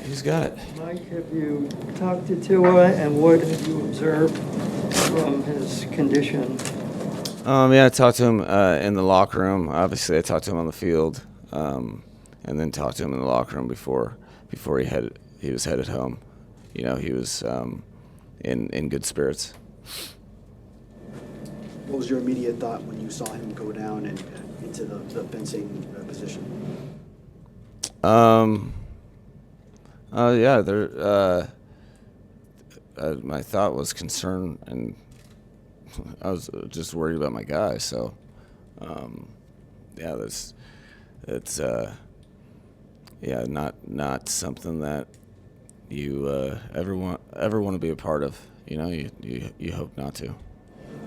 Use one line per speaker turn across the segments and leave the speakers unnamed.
He's got it.
Mike, have you talked to Tua, and what have you observed from his condition?
Yeah, I talked to him in the locker room. Obviously, I talked to him on the field, and then talked to him in the locker room before he was headed home. You know, he was in good spirits.
What was your immediate thought when you saw him go down and into the fencing position?
Yeah, my thought was concern, and I was just worried about my guy. So, yeah, it's not something that you ever want to be a part of. You know, you hope not to.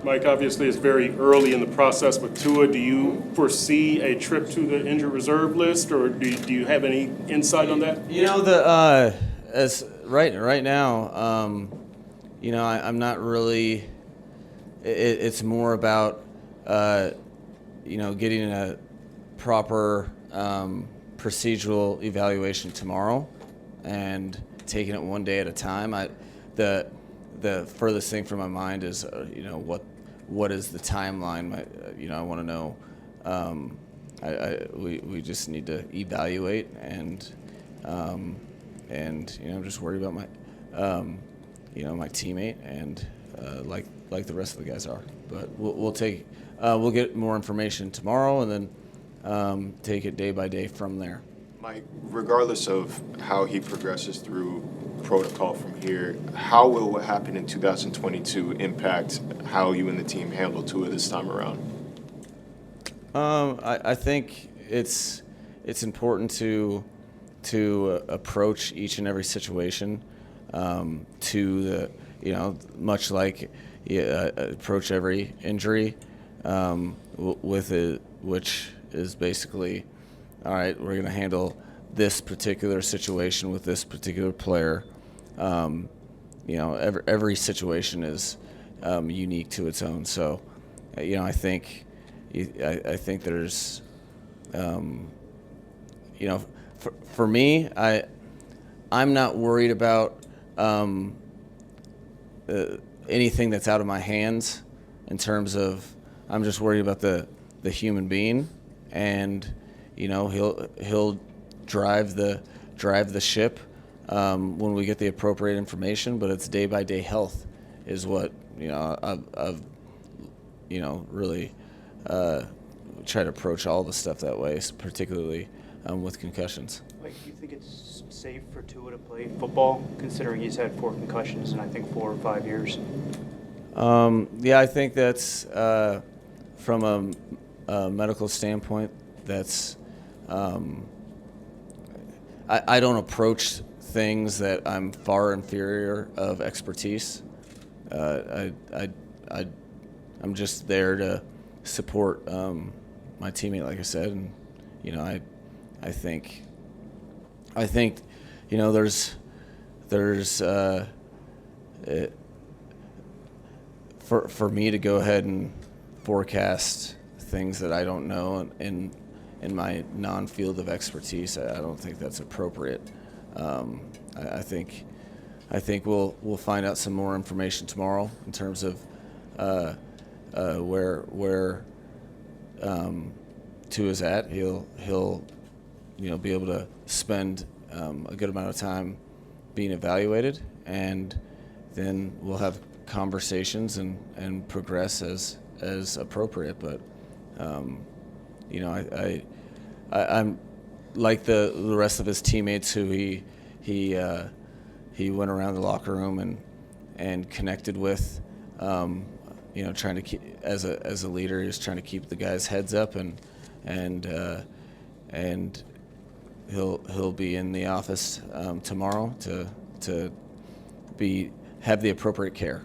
Mike, obviously it's very early in the process with Tua. Do you foresee a trip to the injured reserve list, or do you have any insight on that?
You know, as right now, you know, I'm not really. It's more about you know, getting a proper procedural evaluation tomorrow and taking it one day at a time. The furthest thing from my mind is you know, what is the timeline? You know, I want to know. We just need to evaluate, and you know, I'm just worried about my you know, my teammate, and like the rest of the guys are. But we'll get more information tomorrow, and then take it day by day from there.
Mike, regardless of how he progresses through protocol from here, how will what happened in 2022 impact how you and the team handle Tua this time around?
I think it's important to approach each and every situation to the, you know, much like approach every injury with it, which is basically, all right, we're going to handle this particular situation with this particular player. You know, every situation is unique to its own. So, you know, I think there's, you know, for me, I'm not worried about anything that's out of my hands in terms of, I'm just worried about the human being, and you know, he'll drive the ship when we get the appropriate information. But it's day by day health is what, you know, I've you know, really try to approach all the stuff that way, particularly with concussions.
Like, do you think it's safe for Tua to play football, considering he's had 4 concussions in, I think, 4 or 5 years?
Yeah, I think that's from a medical standpoint. That's I don't approach things that I'm far inferior of expertise. I'm just there to support my teammate, like I said, and you know, I think you know, there's for me to go ahead and forecast things that I don't know in my non-field of expertise, I don't think that's appropriate. I think we'll find out some more information tomorrow in terms of where Tua's at. He'll you know, be able to spend a good amount of time being evaluated, and then we'll have conversations and progress as appropriate. But you know, I'm like the rest of his teammates who he went around the locker room and connected with. You know, trying to keep, as a leader, he was trying to keep the guys' heads up, and he'll be in the office tomorrow to have the appropriate care.